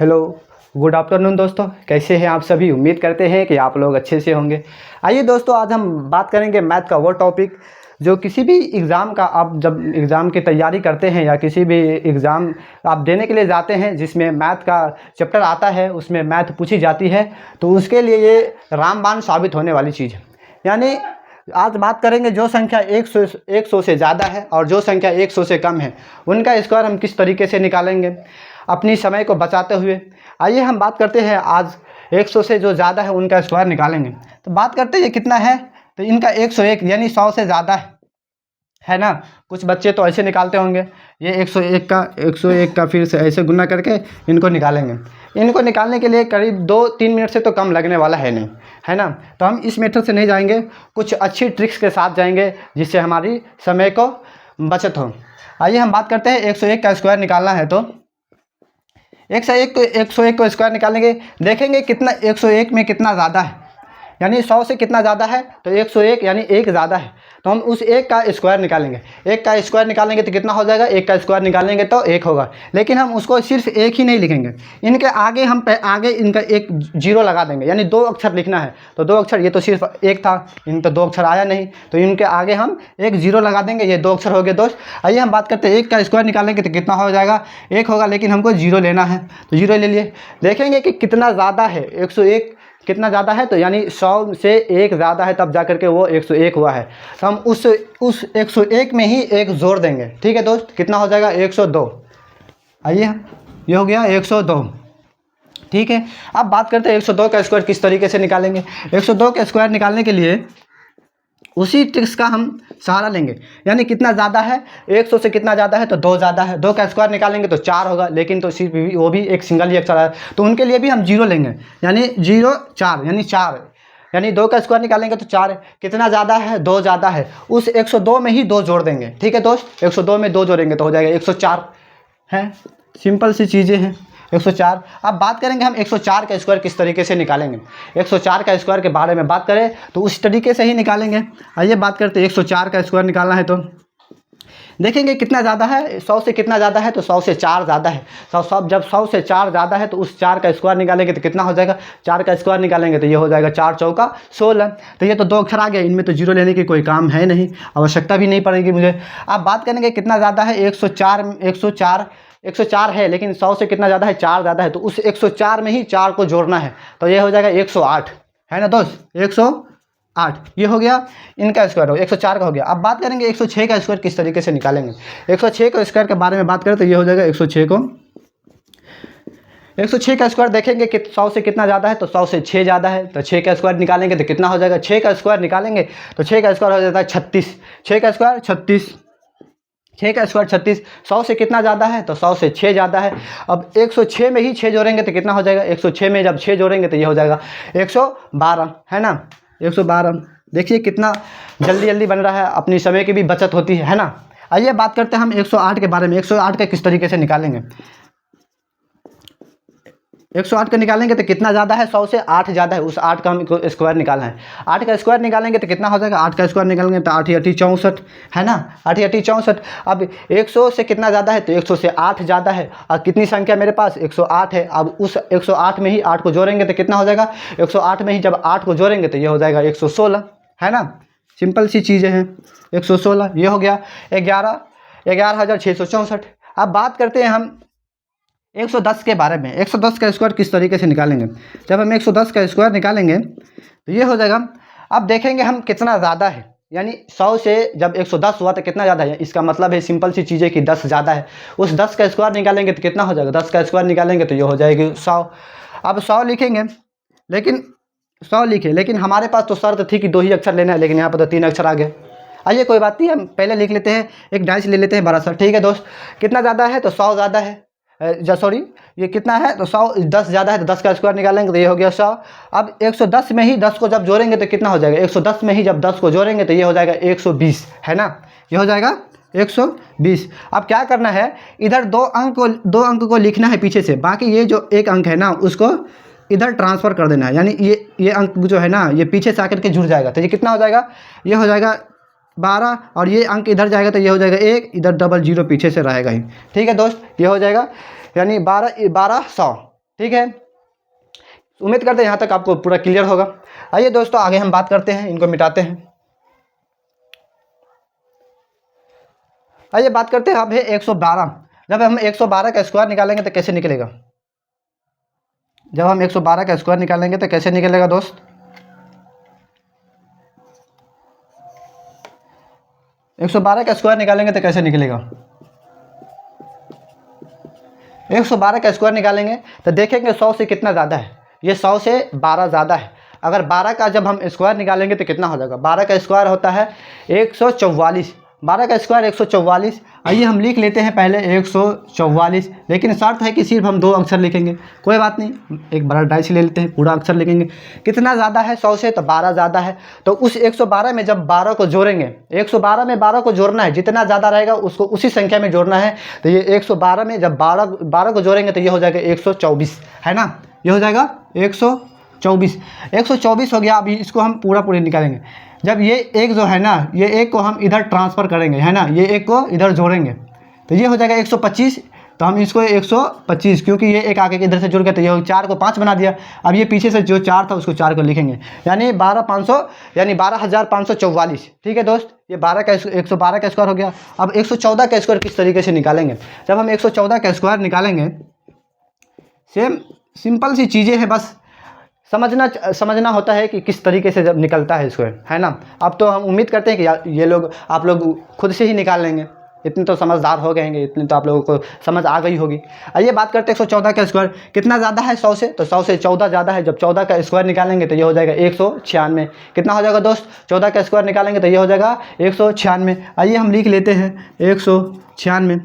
Hello, good afternoon दोस्तों। कैसे हैं आप सभी? उम्मीद करते हैं कि आप लोग अच्छे से होंगे। आइए दोस्तों, आज हम बात करेंगे मैथ का वो टॉपिक जो किसी भी एग्ज़ाम का, आप जब एग्ज़ाम की तैयारी करते हैं या किसी भी एग्ज़ाम आप देने के लिए जाते हैं जिसमें मैथ का चैप्टर आता है, उसमें मैथ पूछी जाती है, तो उसके लिए ये रामबाण साबित होने वाली चीज़ है। यानी आज बात करेंगे जो संख्या 100 से ज़्यादा है और जो संख्या 100 से कम है, उनका स्क्वायर हम किस तरीके से निकालेंगे अपनी समय को बचाते हुए। आइए हम बात करते हैं, आज 100 से जो ज़्यादा है उनका स्क्वायर निकालेंगे। तो बात करते हैं ये कितना है, तो इनका 101 यानी 100 से ज़्यादा है ना। कुछ बच्चे तो ऐसे निकालते होंगे, ये 101 का फिर से ऐसे गुना करके इनको निकालेंगे। इनको निकालने के लिए करीब 2-3 मिनट से तो कम लगने वाला है नहीं, है ना। तो हम इस मेथड से नहीं जाएंगे, कुछ अच्छी ट्रिक्स के साथ जाएंगे जिससे हमारी समय को बचत हो। आइए हम बात करते हैं 101 का स्क्वायर निकालना है। तो 101 को स्क्वायर निकालेंगे, देखेंगे कितना 101 में कितना ज़्यादा है, यानी 100 से कितना ज़्यादा है, तो 101 यानी एक ज़्यादा है, तो हम उस एक का स्क्वायर निकालेंगे। एक का स्क्वायर निकालेंगे तो कितना हो जाएगा, एक का स्क्वायर निकालेंगे तो एक होगा। लेकिन हम उसको सिर्फ एक ही नहीं लिखेंगे, इनके आगे हम आगे इनका एक जीरो लगा देंगे, यानी 2 अक्षर लिखना है तो 2 अक्षर, ये तो सिर्फ एक था, इन तो 2 अक्षर आया नहीं, तो इनके आगे हम एक जीरो लगा देंगे, ये 2 अक्षर हो गए दोस्त। आइए हम बात करते हैं, एक का स्क्वायर निकालेंगे तो कितना हो जाएगा, एक होगा, लेकिन हमको जीरो लेना है तो जीरो ले लिए। देखेंगे कि कितना ज़्यादा है, 101 कितना ज़्यादा है, तो यानी 100 से एक ज़्यादा है, तब जा करके वो 101 हुआ है। तो हम उस 101 में ही एक जोड़ देंगे। ठीक है दोस्त, कितना हो जाएगा, 102। आइए, ये हो गया 102। ठीक है, अब बात करते हैं 102 का स्क्वायर किस तरीके से निकालेंगे। 102 का स्क्वायर निकालने के लिए उसी ट्रिक्स का हम सहारा लेंगे, यानी कितना ज़्यादा है, 100 से कितना ज़्यादा है, तो 2 ज़्यादा है। 2 का स्क्वायर निकालेंगे तो 4 होगा, लेकिन तो सिर्फ वो भी एक सिंगल ही अक्षर है, तो उनके लिए भी हम जीरो लेंगे, यानी 0 4 यानी 4, यानी 2 का स्क्वायर निकालेंगे तो 4 है। कितना ज़्यादा है, 2 ज़्यादा है, उस 102 में ही 2 जोड़ देंगे। ठीक है दोस्त, 102 में 2 जोड़ेंगे तो हो जाएगा 104 है। सिंपल सी चीज़ें हैं, 104। अब बात करेंगे हम 104 का स्क्वायर किस तरीके से निकालेंगे। 104 का स्क्वायर के बारे में बात करें तो उस तरीके से ही निकालेंगे। आइए बात करते हैं, 104 का स्क्वायर निकालना है तो देखेंगे कितना ज़्यादा है, 100 से कितना ज़्यादा है, तो 100 से 4 ज़्यादा है। जब 100 से 4 ज़्यादा है तो उस 4 का स्क्वायर निकालेंगे तो कितना हो जाएगा, 4 का स्क्वायर निकालेंगे तो ये हो जाएगा 4 चौका 16। तो ये तो 2 अक्षर आ गया, इनमें तो जीरो लेने की कोई काम है नहीं, आवश्यकता भी नहीं पड़ेगी मुझे। अब बात करेंगे कितना ज़्यादा है, 104 है, लेकिन 100 से कितना ज़्यादा है, 4 ज़्यादा है, तो उस 104 में ही 4 को जोड़ना है, तो ये हो जाएगा 108, है ना दोस्त, 108। ये हो गया इनका स्क्वायर, हो 104 का हो गया। अब बात करेंगे 106 का स्क्वायर किस तरीके से निकालेंगे। 106 का स्क्वायर के बारे में बात करें तो ये हो जाएगा 106 का स्क्वायर देखेंगे कि 100 से कितना ज़्यादा है, तो 100 से 6 ज़्यादा है, तो 6 का स्क्वायर निकालेंगे तो कितना हो जाएगा, 6 का स्क्वायर निकालेंगे तो 6 का स्क्वायर हो जाता है 36। 6 का स्क्वायर 36, 6 का स्क्वायर 36। 100 से कितना ज़्यादा है, तो 100 से 6 ज़्यादा है। अब 106 में ही 6 जोड़ेंगे तो कितना हो जाएगा, 106 में जब 6 जोड़ेंगे तो ये हो जाएगा 112, है ना, 112। देखिए कितना जल्दी जल्दी बन रहा है, अपनी समय की भी बचत होती है ना। आइए बात करते हैं हम 108 के बारे में। 108 का किस तरीके से निकालेंगे। 108 का निकालेंगे तो कितना ज़्यादा है, 100 से 8 ज़्यादा है, उस 8 का हमको स्क्वायर निकालना है। 8 का स्क्वायर निकालेंगे तो कितना हो जाएगा, 8 का स्क्वायर निकालेंगे तो 8 8 64, है ना, 8 8 64। अब 100 से कितना ज़्यादा है, तो 100 से 8 ज़्यादा है, और कितनी संख्या मेरे पास, 108 है। अब उस 108 में ही 8 को जोड़ेंगे तो कितना हो जाएगा, 108 में ही जब 8 को जोड़ेंगे तो ये हो जाएगा 116, है ना। सिंपल सी चीज़ें हैं, 116 ये हो गया। 11,664। अब बात करते हैं हम 110 के बारे में। 110 का स्क्वायर किस तरीके से निकालेंगे। जब हम 110 का स्क्वायर निकालेंगे तो ये हो जाएगा, अब देखेंगे हम कितना ज़्यादा है, यानी 100 से जब 110 हुआ तो कितना ज़्यादा है, इसका मतलब है सिंपल सी चीज़ है कि 10 ज़्यादा है। उस 10 का स्क्वायर निकालेंगे तो कितना हो जाएगा, 10 का स्क्वायर निकालेंगे तो ये हो जाएगी 100। अब 100 लिखेंगे, लेकिन 100 लिखे, लेकिन हमारे पास तो शर्त थी कि 2 ही अक्षर लेना है, लेकिन यहाँ पर तो 3 अक्षर आ गए। आइए कोई बात नहीं, हम पहले लिख लेते हैं, एक डाइस ले लेते हैं बड़ा सा। ठीक है दोस्त, कितना ज़्यादा है, तो 100 ज़्यादा है, सॉरी ये कितना है, तो 100, 10 ज़्यादा है, तो 10 का स्क्वायर निकालेंगे तो ये हो गया 100। अब 110 में ही 10 को जब जोड़ेंगे तो कितना हो जाएगा, 110 में ही जब 10 को जोड़ेंगे तो ये हो जाएगा 120, है ना, ये हो जाएगा 120। अब क्या करना है, इधर 2 अंक को लिखना है पीछे से, बाकी ये जो एक अंक है ना उसको इधर ट्रांसफ़र कर देना है, यानी ये अंक जो है ना ये पीछे से आकर के जुड़ जाएगा, तो ये कितना हो जाएगा, ये हो जाएगा 12, और ये अंक इधर जाएगा तो ये हो जाएगा 1, इधर डबल जीरो पीछे से रहेगा ही। ठीक है दोस्त, ये हो जाएगा यानी 12 100। ठीक है, उम्मीद करते हैं यहाँ तक आपको पूरा क्लियर होगा। आइए दोस्तों आगे हम बात करते हैं, इनको मिटाते हैं। आइए बात करते हैं अब है 112। जब हम 112 का स्क्वायर निकालेंगे तो कैसे निकलेगा? जब हम 112 का स्क्वायर निकालेंगे तो कैसे निकलेगा दोस्त? 112 का स्क्वायर निकालेंगे तो कैसे निकलेगा? 112 का स्क्वायर निकालेंगे तो देखेंगे 100 से कितना ज़्यादा है। ये 100 से 12 ज़्यादा है। अगर 12 का जब हम स्क्वायर निकालेंगे तो कितना हो जाएगा? 12 का स्क्वायर होता है 144। 12 का स्क्वायर 144। आइए हम लिख लेते हैं पहले 144, लेकिन शर्त है कि सिर्फ हम 2 अक्षर लिखेंगे। कोई बात नहीं, एक बड़ा डाइस ले लेते हैं, पूरा अक्षर लिखेंगे। कितना ज़्यादा है 100 से? तो 12 ज़्यादा है। तो उस 112 में जब 12 को जोड़ेंगे, 112 में 12 को जोड़ना है, जितना ज़्यादा रहेगा उसको उसी संख्या में जोड़ना है। तो ये 112 में जब 12 को जोड़ेंगे तो ये हो जाएगा 124, है ना? ये हो जाएगा 124। 124 हो गया। अभी इसको हम पूरा निकालेंगे। जब ये एक जो है ना, ये एक को हम इधर ट्रांसफ़र करेंगे, है ना, ये एक को इधर जोड़ेंगे तो ये हो जाएगा 125। तो हम इसको 125, क्योंकि ये एक आगे के इधर से जुड़ गया तो ये 4 को 5 बना दिया। अब ये पीछे से जो 4 था उसको 4 को लिखेंगे, यानी 12500, यानी 12544। ठीक है दोस्त, ये 112 का स्क्वायर हो गया। अब 114 का स्क्वायर किस तरीके से निकालेंगे? जब हम 114 का स्क्वायर निकालेंगे, सेम सिंपल सी चीज़ें हैं, बस समझना होता है कि किस तरीके से जब निकलता है स्क्वायर, है ना। अब तो हम उम्मीद करते हैं कि ये लोग आप लोग खुद से ही निकाल लेंगे, इतने तो समझदार हो गए हैं, इतने तो आप लोगों को समझ आ गई होगी। आइए बात करते हैं 114 का स्क्वायर कितना ज़्यादा है 100 से? तो 100 से 14 ज़्यादा है। जब 14 का स्क्वायर निकालेंगे तो ये हो जाएगा 196। कितना हो जाएगा दोस्त? 14 का स्क्वायर निकालेंगे तो ये हो जाएगा 196। आइए हम लिख लेते हैं 196।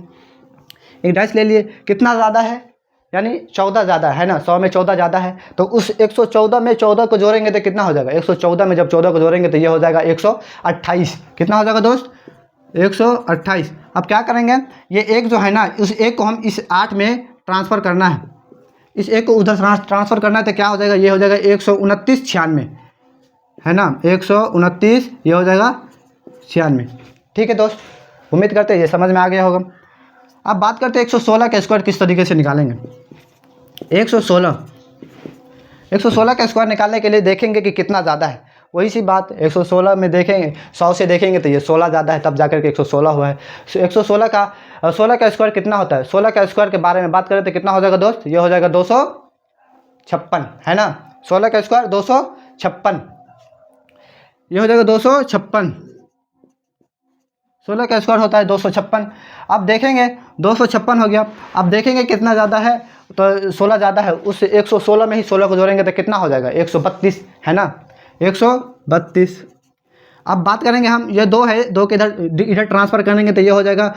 एक डाइस ले लिए। कितना ज़्यादा है? यानी 14 ज़्यादा है ना, 100 में 14 ज़्यादा है। तो उस 114 में 14 को जोड़ेंगे तो कितना हो जाएगा? 114 में जब 14 को जोड़ेंगे तो ये हो जाएगा 128। कितना हो जाएगा दोस्त? 128। अब क्या करेंगे, ये एक जो है ना, उस एक को हम इस 8 में ट्रांसफ़र करना है, इस एक को उधर ट्रांसफ़र करना है। तो क्या हो जाएगा? ये हो जाएगा 129 96, है ना, 129, ये हो जाएगा 96। ठीक है दोस्त, उम्मीद करते हैं ये समझ में आ गया होगा। अब बात करते हैं 116 का स्क्वायर किस तरीके से निकालेंगे। 116 का स्क्वायर निकालने के लिए देखेंगे कि कितना ज़्यादा है। वही सी बात, 116 में देखेंगे, 100 से देखेंगे तो ये 16 ज़्यादा है, तब जाकर के 116 हुआ है। 116 का स्क्वायर कितना होता है? 16 का स्क्वायर के बारे में बात करें तो कितना हो जाएगा दोस्त? ये हो जाएगा 256, है ना। 16 का स्क्वायर 256, ये हो जाएगा 256। 16 का स्क्वायर होता है 256। अब देखेंगे 256 हो गया। अब देखेंगे कितना ज़्यादा है, तो 16 ज़्यादा है। उस 116 में ही 16 को जोड़ेंगे तो कितना हो जाएगा? 132, है ना, 132। अब बात करेंगे हम, ये 2 है, 2 के इधर ट्रांसफ़र करेंगे तो ये हो जाएगा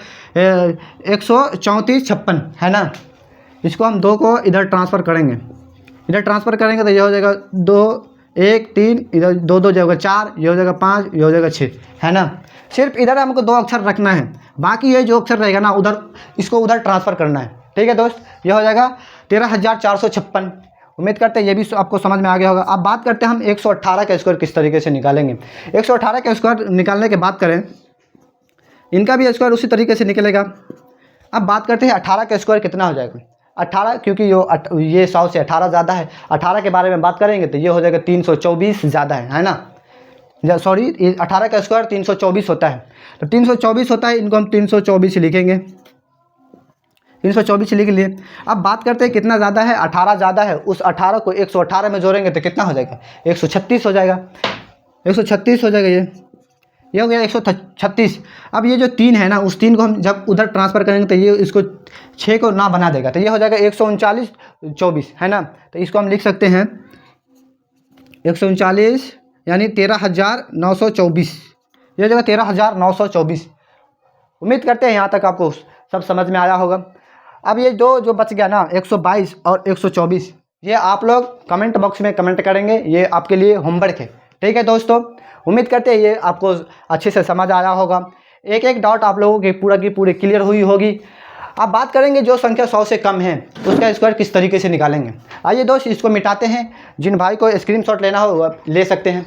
134 56, है ना। इसको हम 2 को इधर ट्रांसफ़र करेंगे, इधर ट्रांसफ़र करेंगे तो ये हो जाएगा 2 1 3, इधर 2 2 जाएगा 4, ये हो जाएगा 5, ये हो जाएगा 6, है ना। सिर्फ इधर हमको 2 अक्षर रखना है, बाकी ये जो अक्षर रहेगा ना उधर, इसको उधर ट्रांसफ़र करना है। ठीक है दोस्त, ये हो जाएगा 13456। उम्मीद करते हैं ये भी आपको समझ में आ गया होगा। अब बात करते हैं हम 118 का स्क्वायर किस तरीके से निकालेंगे। 118 का स्क्वायर निकालने के बात करें, इनका भी स्क्वायर उसी तरीके से निकलेगा। अब बात करते हैं 18 का स्क्वायर कितना हो जाएगा। 18, क्योंकि ये 100 से 18 ज़्यादा है। 18 के बारे में बात करेंगे तो ये हो जाएगा 324 ज़्यादा है ना। सॉरी, 18 का स्क्वायर 324 होता है, तो 324 होता है, इनको हम 324 लिखेंगे, 324 लिख लिए। अब बात करते हैं कितना ज़्यादा है। 18 ज़्यादा है। उस 18 को 118 में जोड़ेंगे तो कितना हो जाएगा? 136 हो जाएगा, 136 हो जाएगा। ये हो गया 136। अब ये जो 3 है ना, उस 3 को हम जब उधर ट्रांसफ़र करेंगे तो ये इसको 6 को ना बना देगा, तो ये हो जाएगा 139 24, है ना। तो इसको हम लिख सकते हैं 139 यानी 13924, ये हो जाएगा 13924। उम्मीद करते हैं यहाँ तक आपको सब समझ में आया होगा। अब ये जो बच गया ना 122 और 124, ये आप लोग कमेंट बॉक्स में कमेंट करेंगे, ये आपके लिए होमवर्क है। ठीक है दोस्तों, उम्मीद करते हैं ये आपको अच्छे से समझ आया होगा। एक एक डाउट आप लोगों की पूरी क्लियर हुई होगी। अब बात करेंगे जो संख्या 100 से कम है उसका स्क्वायर किस तरीके से निकालेंगे। आइए दोस्त इसको मिटाते हैं। जिन भाई को स्क्रीनशॉट लेना हो वह ले सकते हैं।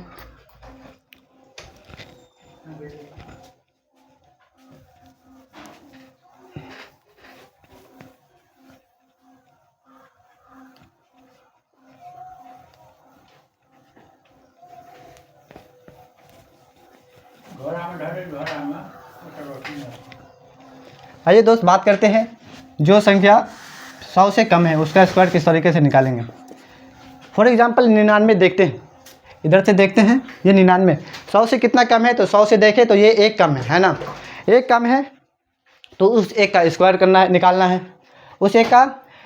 आइए दोस्त बात करते हैं जो संख्या 100 से कम है उसका स्क्वायर किस तरीके से निकालेंगे। फॉर एग्जांपल 99 देखते हैं, इधर से देखते हैं ये 99 100 से कितना कम है, तो 100 से देखें तो ये एक कम है ना, एक कम है तो उस एक का स्क्वायर करना है, निकालना है, उस एक का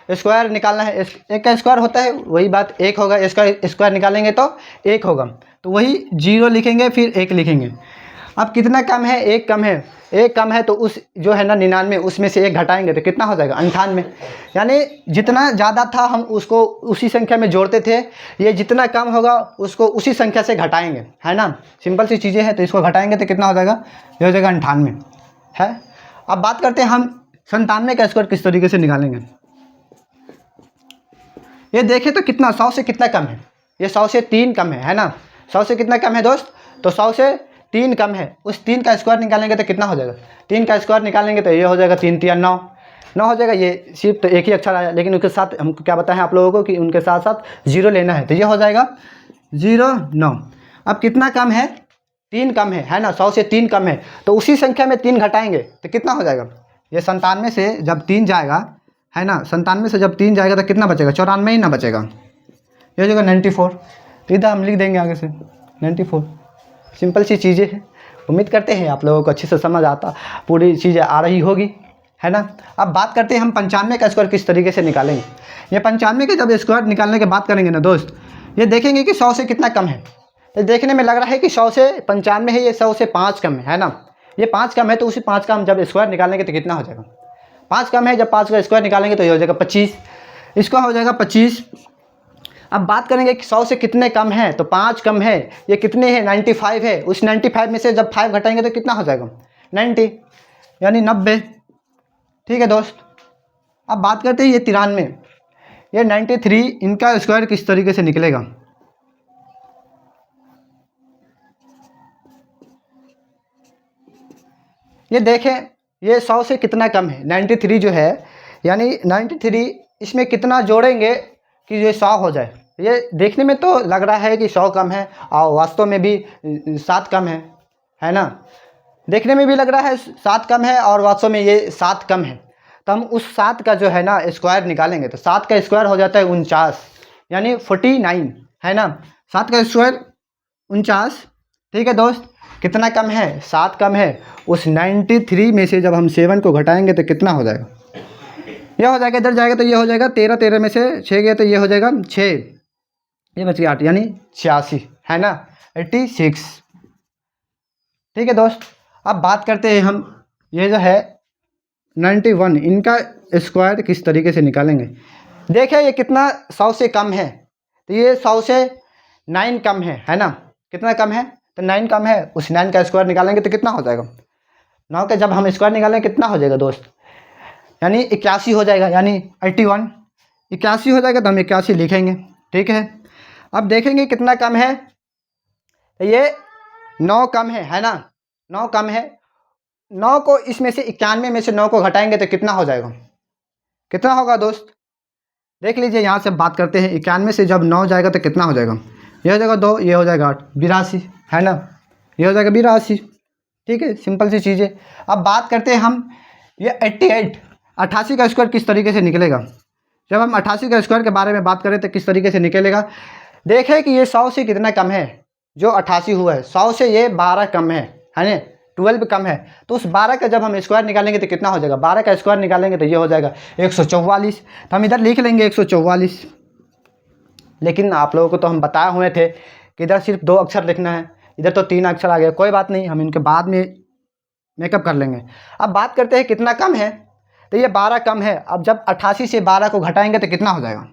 स्क्वायर निकालना है। एक का स्क्वायर होता है वही बात एक होगा, इसका स्क्वायर निकालेंगे तो एक होगा, तो वही 0 लिखेंगे फिर 1 लिखेंगे। अब कितना कम है, एक कम है, एक कम है तो उस जो है ना 99 उसमें से एक घटाएंगे तो कितना हो जाएगा 98। यानी जितना ज़्यादा था हम उसको उसी संख्या में जोड़ते थे, ये जितना कम होगा उसको उसी संख्या से घटाएंगे, है ना, सिंपल सी चीज़ें हैं। तो इसको घटाएंगे तो कितना हो जाएगा, ये हो जाएगा 98 है। अब बात करते हैं हम 97 का स्क्वायर किस तरीके से निकालेंगे। ये देखें तो कितना 100 से कितना कम है, ये 100 से 3 कम है ना, 100 से कितना कम है दोस्त, तो 100 से 3 कम है, उस 3 का स्क्वायर निकालेंगे तो कितना हो जाएगा, 3 का स्क्वायर निकालेंगे तो ये हो जाएगा 3 3 9 9 हो जाएगा। ये सिर्फ तो एक ही अक्षर आया, लेकिन उसके साथ हमको क्या बताएं आप लोगों को कि उनके साथ साथ 0 लेना है, तो ये हो जाएगा 0 9। अब कितना कम है, 3 कम है ना, 100 से 3 कम है तो उसी संख्या में 3 घटाएंगे तो कितना हो जाएगा, ये 97 से जब 3 जाएगा है ना, 97 से जब 3 जाएगा तो कितना बचेगा, 94 ही ना बचेगा, ये हो जाएगा 94। तो इधर हम लिख देंगे आगे से 94। सिंपल सी चीज़ें हैं, उम्मीद करते हैं आप लोगों को अच्छे से समझ आता, पूरी चीज़ें आ रही होगी, है ना। अब बात करते हैं हम 95 का स्क्वायर किस तरीके से निकालेंगे। ये 95 के जब स्क्वायर निकालने की बात करेंगे ना दोस्त, ये देखेंगे कि 100 से कितना कम है, तो देखने में लग रहा है कि 100 से 95 है, ये 100 से 5 कम है ना, ये 5 कम है तो उसी 5 का हम जब स्क्वायर निकालेंगे तो कितना हो जाएगा, 5 कम है, जब 5 का स्क्वायर निकालेंगे तो ये हो जाएगा 25, इसका हो जाएगा 25। अब बात करेंगे कि 100 से कितने कम है, तो 5 कम है, ये कितने हैं 95 है, उस 95 में से जब 5 घटाएंगे तो कितना हो जाएगा 90 यानी 90। ठीक है दोस्त। अब बात करते हैं ये 93, ये 93, इनका स्क्वायर किस तरीके से निकलेगा। ये देखें ये 100 से कितना कम है, 93 जो है, यानी 93 इसमें कितना जोड़ेंगे कि ये 100 हो जाए। ये देखने में तो लग रहा है कि 100 कम है और वास्तव में भी 7 कम है ना, देखने में भी लग रहा है 7 कम है और वास्तव में ये 7 कम है। तो हम उस 7 का जो है ना स्क्वायर निकालेंगे तो 7 का स्क्वायर हो जाता है 49 यानी 49 है ना, 7 का स्क्वायर 49। ठीक है दोस्त, कितना कम है, 7 कम है, उस 93 में से जब हम 7 को घटाएंगे तो कितना हो जाएगा, यह हो जाएगा, इधर जाएगा तो ये हो जाएगा 13, 13 में से 6 गया तो ये हो जाएगा 6, ये बच गया 8 यानी 86 है ना, 86। ठीक है दोस्त। अब बात करते हैं हम ये जो है 91, इनका स्क्वायर किस तरीके से निकालेंगे। देखिए ये कितना 100 से कम है, तो ये 100 से 9 कम है ना, कितना कम है, तो 9 कम है, उस 9 का स्क्वायर निकालेंगे तो कितना हो जाएगा, 9 का जब हम स्क्वायर निकालेंगे कितना हो जाएगा दोस्त, यानी 81 हो जाएगा, यानी 81 81 हो जाएगा तो हम 81 लिखेंगे। ठीक है। अब देखेंगे कितना कम है, तो ये 9 कम है ना, 9 कम है, 9 को इसमें से 91 में से 9 को घटाएंगे तो कितना हो जाएगा, कितना होगा दोस्त, देख लीजिए यहाँ से बात करते हैं। 91 से जब 9 जाएगा तो कितना हो जाएगा, ये हो जाएगा 2, ये हो जाएगा 8, 82 है ना, ये हो जाएगा 82। ठीक है, सिंपल सी चीज़ें। अब बात करते हैं हम ये 88 का स्क्वायर किस तरीके से निकलेगा। जब हम 88 का स्क्वायर के बारे में बात करें तो किस तरीके से निकलेगा। देखें कि ये 100 से कितना कम है, जो 88 हुआ है 100 से ये 12 कम है ना, 12 कम है, तो उस 12 का जब हम स्क्वायर निकालेंगे तो कितना हो जाएगा, 12 का स्क्वायर निकालेंगे तो ये हो जाएगा 144। तो हम इधर लिख लेंगे 144। लेकिन आप लोगों को तो हम बताए हुए थे कि इधर सिर्फ 2 अक्षर लिखना है, इधर तो 3 अक्षर आ गए, कोई बात नहीं, हम इनके बाद में मेकअप कर लेंगे। अब बात करते हैं कितना कम है, तो ये 12 कम है। अब जब 88 से 12 को घटाएंगे तो कितना हो जाएगा,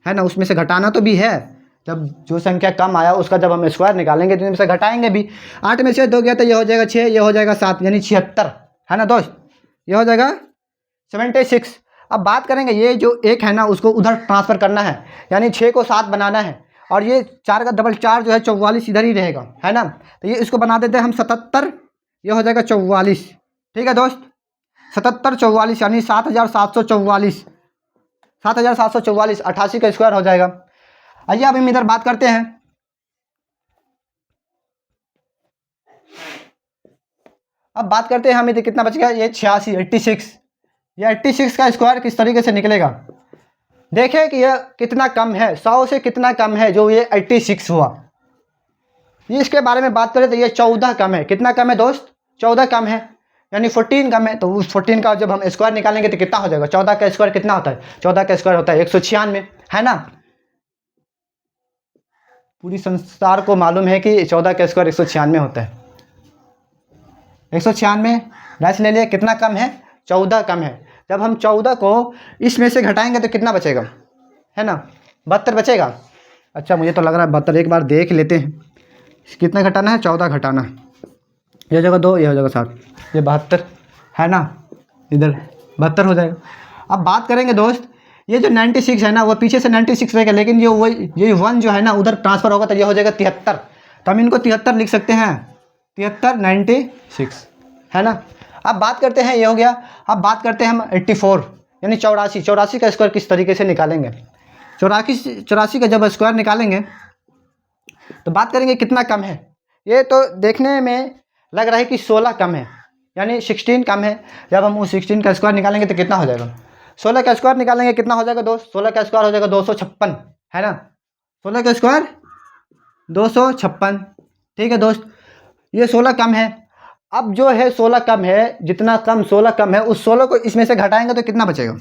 है ना, उसमें से घटाना तो भी है, जब जो संख्या कम आया उसका जब हम स्क्वायर निकालेंगे तो इनमें से घटाएंगे भी। 8 में से 2 गया तो ये हो जाएगा 6, ये हो जाएगा 7 यानी 76 है ना दोस्त, ये हो जाएगा 76। अब बात करेंगे ये जो 1 है ना उसको उधर ट्रांसफ़र करना है, यानी 6 को 7 बनाना है, और ये 4 का डबल 4 जो है 44 इधर ही रहेगा, है ना, तो ये इसको बना देते हैं हम 77, ये हो जाएगा 44। ठीक है दोस्त, 77 44 यानी 7744, 7744 88 का स्क्वायर हो जाएगा। आइए अब हम इधर बात करते हैं अब बात करते हैं हम, इधर कितना बच गया, ये 86 86। ये 86 का स्क्वायर किस तरीके से निकलेगा, देखें कि यह कितना कम है, 100 से कितना कम है जो ये 86 हुआ। ये इसके बारे में बात करें तो ये 14 कम है। कितना कम है दोस्त, 14 कम है, यानी 14 कम है। तो उस 14 का जब हम स्क्वायर निकालेंगे तो कितना हो जाएगा, 14 का स्क्वायर कितना होता है, 14 का स्क्वायर होता है 196, है ना। पूरी संसार को मालूम है कि 14 का स्क्वायर 196 होता है। 196 डैश ले लिए, कितना कम है, 14 कम है। जब हम 14 को इसमें से घटाएंगे तो कितना बचेगा, है ना, 72 बचेगा। अच्छा मुझे तो लग रहा है 72, एक बार देख लेते हैं कितना घटाना है, 14 घटाना है, यह जगह 2, यह जगह 7, ये 72 है ना, इधर 72 हो जाएगा। अब बात करेंगे दोस्त, ये जो 96 है ना वो पीछे से 96 रहेगा, लेकिन ये वही ये 1 जो है ना उधर ट्रांसफ़र होगा तो ये हो जाएगा 73। तो हम इनको 73 लिख सकते हैं, 73 96, है ना। अब बात करते हैं, ये हो गया। अब बात करते हैं हम 84 यानी 84। 84 का स्क्वायर किस तरीके से निकालेंगे, 84 का जब स्क्वायर निकालेंगे तो बात करेंगे कितना कम है। ये तो देखने में लग रहा है कि 16 कम है, यानी 16 कम है। जब हम उस 16 का स्क्वायर निकालेंगे तो कितना हो जाएगा, 16 का स्क्वायर निकालेंगे कितना हो जाएगा दोस्त, 16 का स्क्वायर हो जाएगा 256, है ना। 16 का स्क्वायर 256, ठीक है दोस्त, ये 16 कम है। अब जो है 16 कम है, जितना कम 16 कम है उस 16 को इसमें से घटाएंगे तो कितना बचेगा,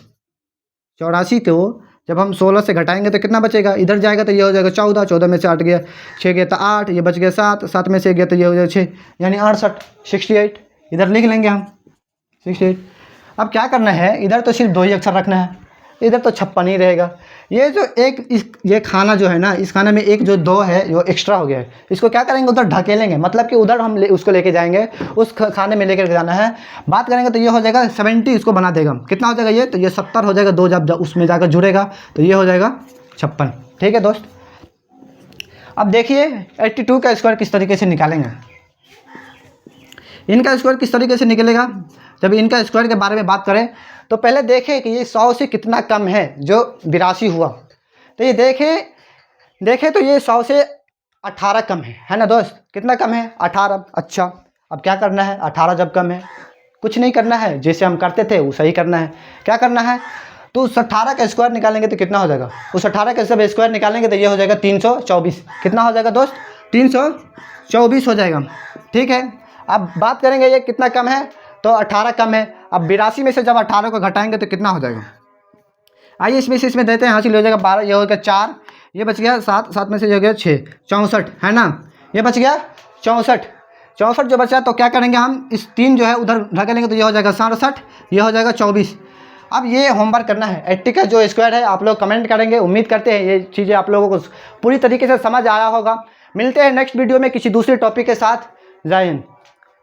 84 को जब हम 16 से घटाएंगे तो कितना बचेगा, इधर जाएगा तो ये हो जाएगा 14, 14 में से 8 गया, 6 गया तो 8, ये बच गया 7, 7 में से गया तो ये हो जाएगा 6, यानी 68 68। इधर लिख लेंगे हम 68। अब क्या करना है, इधर तो सिर्फ 2 ही अक्षर रखना है, इधर तो 56 ही रहेगा। ये जो ये खाना जो है ना, इस खाने में एक जो 2 है वो एक्स्ट्रा हो गया है, इसको क्या करेंगे उधर ढकेलेंगे, मतलब कि उधर हम उसको लेके जाएंगे, उस खाने में लेकर जाना है। बात करेंगे तो ये हो जाएगा 70, इसको बना देगा, कितना हो जाएगा ये, तो ये 70 हो जाएगा, 2 जब उसमें जाकर जुड़ेगा तो ये हो जाएगा 56, ठीक है दोस्त। अब देखिए 82 का स्क्वायर किस तरीके से निकालेंगे, इनका स्क्वायर किस तरीके से निकलेगा। जब इनका स्क्वायर के बारे में बात करें तो पहले देखें कि ये 100 से कितना कम है जो 82 हुआ। तो ये देखें तो ये 100 से 18 कम है ना दोस्त, कितना कम है, 18। अच्छा अब क्या करना है, 18 जब कम है कुछ नहीं करना है, जैसे हम करते थे वो सही करना है। क्या करना है, तो उस 18 का स्क्वायर निकालेंगे तो कितना हो जाएगा, उस 18 का सब स्क्वायर निकालेंगे तो ये हो जाएगा 324। कितना हो जाएगा दोस्त, 324 हो जाएगा, ठीक है। अब बात करेंगे ये कितना कम है, तो 18 कम है। अब 82 में से जब 18 को घटाएंगे तो कितना हो जाएगा, आइए इसमें देते हैं, हासिल हो जाएगा 12, ये हो गया 4, ये बच गया 7, 7 में से हो गया 6, 64, है ना, ये बच गया 64 जो बचा। तो क्या करेंगे हम, इस 3 जो है उधर ढकेलेंगे तो ये हो जाएगा 67, ये हो जाएगा 24। अब ये होमवर्क करना है, 80 का जो स्क्वायर है आप लोग कमेंट करेंगे, उम्मीद करते हैं ये चीज़ें आप लोगों को पूरी तरीके से समझ आया होगा। मिलते हैं नेक्स्ट वीडियो में किसी दूसरे टॉपिक के साथ। जय हिंद।